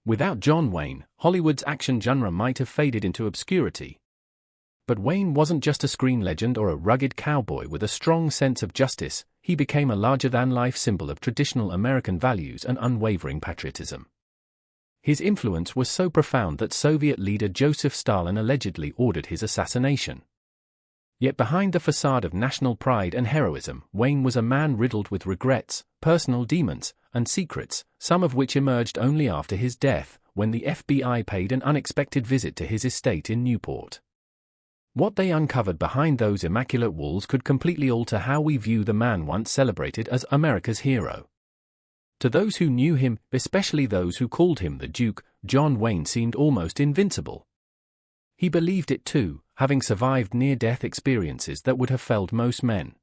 Without John Wayne, Hollywood's action genre might have faded into obscurity. But Wayne wasn't just a screen legend or a rugged cowboy with a strong sense of justice, he became a larger-than-life symbol of traditional American values and unwavering patriotism. His influence was so profound that Soviet leader Joseph Stalin allegedly ordered his assassination. Yet behind the facade of national pride and heroism, Wayne was a man riddled with regrets, personal demons, and secrets, some of which emerged only after his death, when the FBI paid an unexpected visit to his estate in Newport. What they uncovered behind those immaculate walls could completely alter how we view the man once celebrated as America's hero. To those who knew him, especially those who called him the Duke, John Wayne seemed almost invincible. He believed it too, having survived near-death experiences that would have felled most men.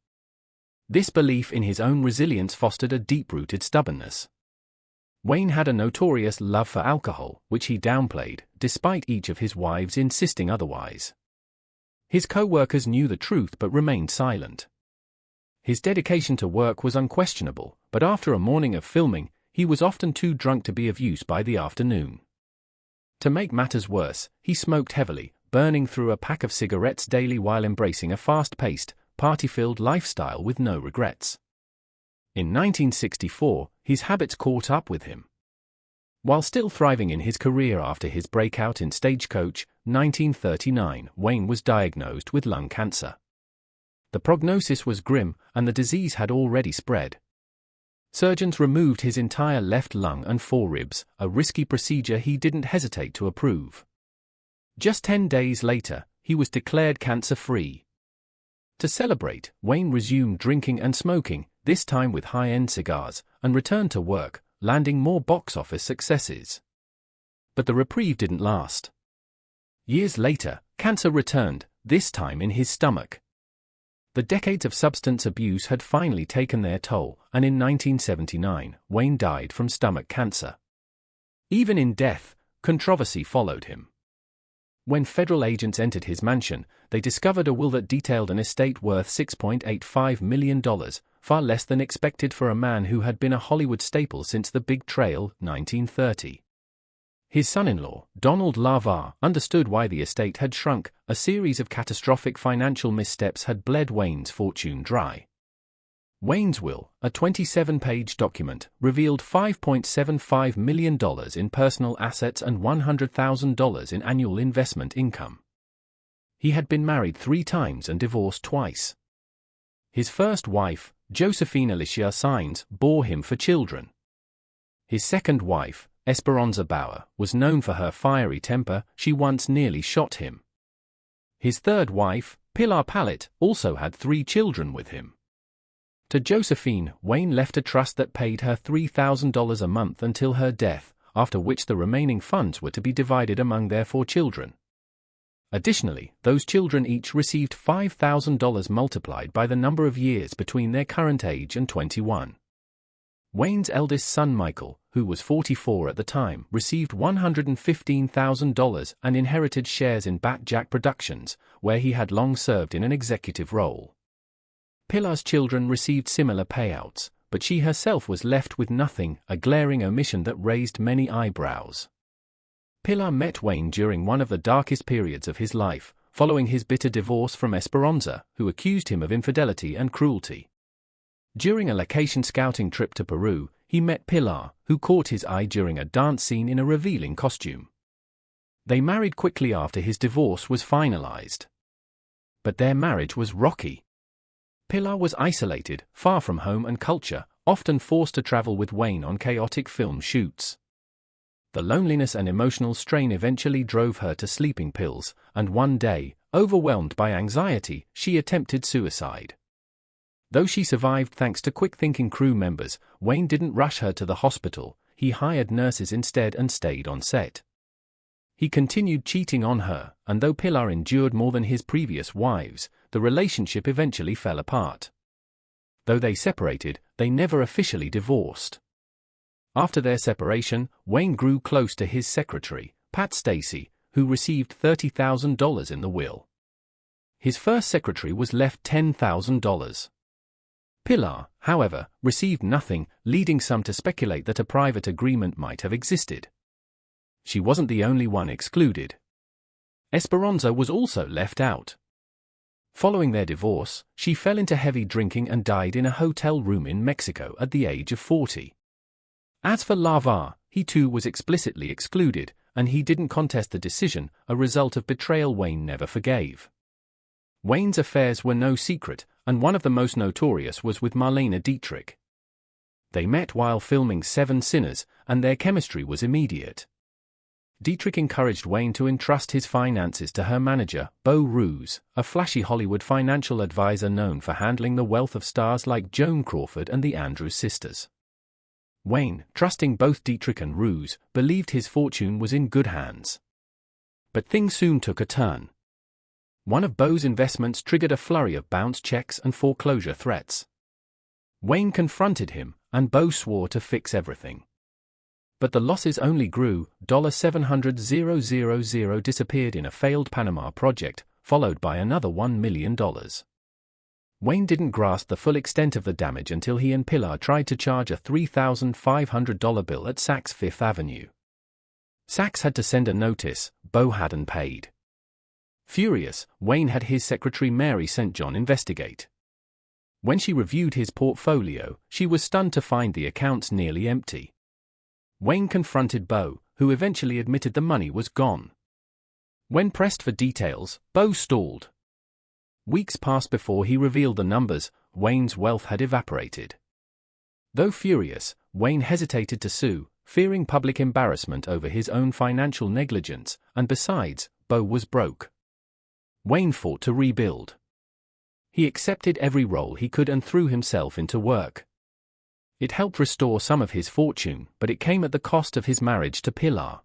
This belief in his own resilience fostered a deep-rooted stubbornness. Wayne had a notorious love for alcohol, which he downplayed, despite each of his wives insisting otherwise. His co-workers knew the truth but remained silent. His dedication to work was unquestionable, but after a morning of filming, he was often too drunk to be of use by the afternoon. To make matters worse, he smoked heavily, burning through a pack of cigarettes daily while embracing a fast-paced, party-filled lifestyle with no regrets. In 1964, his habits caught up with him. While still thriving in his career after his breakout in Stagecoach, 1939, Wayne was diagnosed with lung cancer. The prognosis was grim, and the disease had already spread. Surgeons removed his entire left lung and foreribs, a risky procedure he didn't hesitate to approve. Just 10 days later, he was declared cancer-free. To celebrate, Wayne resumed drinking and smoking, this time with high-end cigars, and returned to work, landing more box office successes. But the reprieve didn't last. Years later, cancer returned, this time in his stomach. The decades of substance abuse had finally taken their toll, and in 1979, Wayne died from stomach cancer. Even in death, controversy followed him. When federal agents entered his mansion, they discovered a will that detailed an estate worth $6.85 million, far less than expected for a man who had been a Hollywood staple since The Big Trail, 1930. His son-in-law, Donald LaVar, understood why the estate had shrunk. A series of catastrophic financial missteps had bled Wayne's fortune dry. Wayne's will, a 27-page document, revealed $5.75 million in personal assets and $100,000 in annual investment income. He had been married 3 times and divorced twice. His first wife, Josephine Alicia Saenz, bore him 4 children. His second wife, Esperanza Bauer, was known for her fiery temper. She once nearly shot him. His third wife, Pilar Pallet, also had 3 children with him. To Josephine, Wayne left a trust that paid her $3,000 a month until her death, after which the remaining funds were to be divided among their 4 children. Additionally, those children each received $5,000 multiplied by the number of years between their current age and 21. Wayne's eldest son Michael, who was 44 at the time, received $115,000 and inherited shares in Bat Jack Productions, where he had long served in an executive role. Pilar's children received similar payouts, but she herself was left with nothing, a glaring omission that raised many eyebrows. Pilar met Wayne during one of the darkest periods of his life, following his bitter divorce from Esperanza, who accused him of infidelity and cruelty. During a location scouting trip to Peru, he met Pilar, who caught his eye during a dance scene in a revealing costume. They married quickly after his divorce was finalized. But their marriage was rocky. Pilar was isolated, far from home and culture, often forced to travel with Wayne on chaotic film shoots. The loneliness and emotional strain eventually drove her to sleeping pills, and one day, overwhelmed by anxiety, she attempted suicide. Though she survived thanks to quick-thinking crew members, Wayne didn't rush her to the hospital. He hired nurses instead and stayed on set. He continued cheating on her, and though Pilar endured more than his previous wives, the relationship eventually fell apart. Though they separated, they never officially divorced. After their separation, Wayne grew close to his secretary, Pat Stacy, who received $30,000 in the will. His first secretary was left $10,000. Pilar, however, received nothing, leading some to speculate that a private agreement might have existed. she wasn't the only one excluded. Esperanza was also left out. Following their divorce, she fell into heavy drinking and died in a hotel room in Mexico at the age of 40. As for Lavar, he too was explicitly excluded, and he didn't contest the decision, a result of betrayal Wayne never forgave. Wayne's affairs were no secret, and one of the most notorious was with Marlene Dietrich. They met while filming Seven Sinners, and their chemistry was immediate. Dietrich encouraged Wayne to entrust his finances to her manager, Bo Roos, a flashy Hollywood financial advisor known for handling the wealth of stars like Joan Crawford and the Andrews sisters. Wayne, trusting both Dietrich and Roos, believed his fortune was in good hands. But things soon took a turn. One of Bo's investments triggered a flurry of bounce checks and foreclosure threats. Wayne confronted him, and Bo swore to fix everything. But the losses only grew. $700,000 disappeared in a failed Panama project, followed by another $1 million. Wayne didn't grasp the full extent of the damage until he and Pilar tried to charge a $3,500 bill at Saks Fifth Avenue. Saks had to send a notice. Bo hadn't paid. Furious, Wayne had his secretary Mary St. John investigate. When she reviewed his portfolio, she was stunned to find the accounts nearly empty. Wayne confronted Bo, who eventually admitted the money was gone. When pressed for details, Bo stalled. Weeks passed before he revealed the numbers. Wayne's wealth had evaporated. Though furious, Wayne hesitated to sue, fearing public embarrassment over his own financial negligence, and besides, Bo was broke. Wayne fought to rebuild. He accepted every role he could and threw himself into work. It helped restore some of his fortune, but it came at the cost of his marriage to Pilar.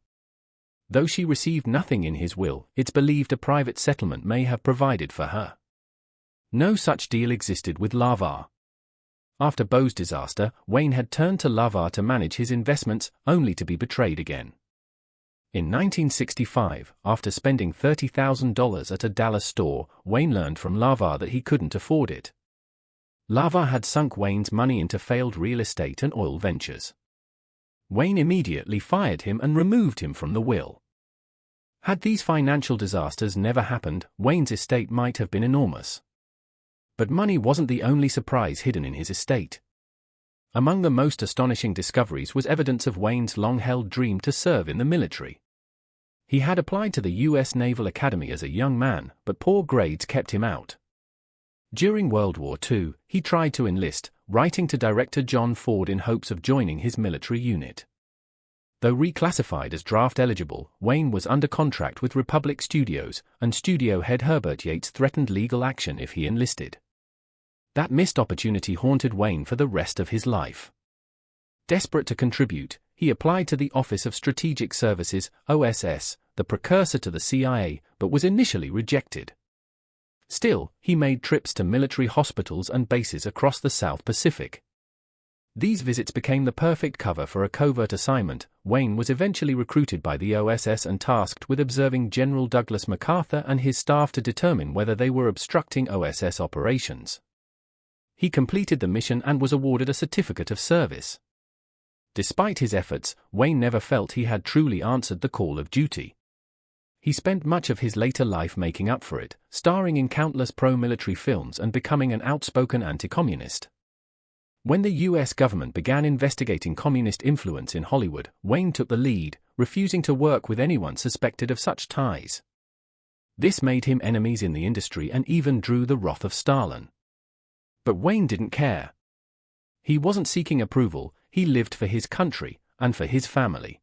Though she received nothing in his will, it's believed a private settlement may have provided for her. No such deal existed with Lavar. After Bo's disaster, Wayne had turned to Lavar to manage his investments, only to be betrayed again. In 1965, after spending $30,000 at a Dallas store, Wayne learned from Lavar that he couldn't afford it. Lavar had sunk Wayne's money into failed real estate and oil ventures. Wayne immediately fired him and removed him from the will. Had these financial disasters never happened, Wayne's estate might have been enormous. But money wasn't the only surprise hidden in his estate. Among the most astonishing discoveries was evidence of Wayne's long-held dream to serve in the military. He had applied to the U.S. Naval Academy as a young man, but poor grades kept him out. During World War II, he tried to enlist, writing to director John Ford in hopes of joining his military unit. Though reclassified as draft eligible, Wayne was under contract with Republic Studios, and studio head Herbert Yates threatened legal action if he enlisted. That missed opportunity haunted Wayne for the rest of his life. Desperate to contribute, he applied to the Office of Strategic Services, OSS, the precursor to the CIA, but was initially rejected. Still, he made trips to military hospitals and bases across the South Pacific. These visits became the perfect cover for a covert assignment. Wayne was eventually recruited by the OSS and tasked with observing General Douglas MacArthur and his staff to determine whether they were obstructing OSS operations. He completed the mission and was awarded a certificate of service. Despite his efforts, Wayne never felt he had truly answered the call of duty. He spent much of his later life making up for it, starring in countless pro-military films and becoming an outspoken anti-communist. When the U.S. government began investigating communist influence in Hollywood, Wayne took the lead, refusing to work with anyone suspected of such ties. This made him enemies in the industry and even drew the wrath of Stalin. But Wayne didn't care. He wasn't seeking approval, he lived for his country and for his family.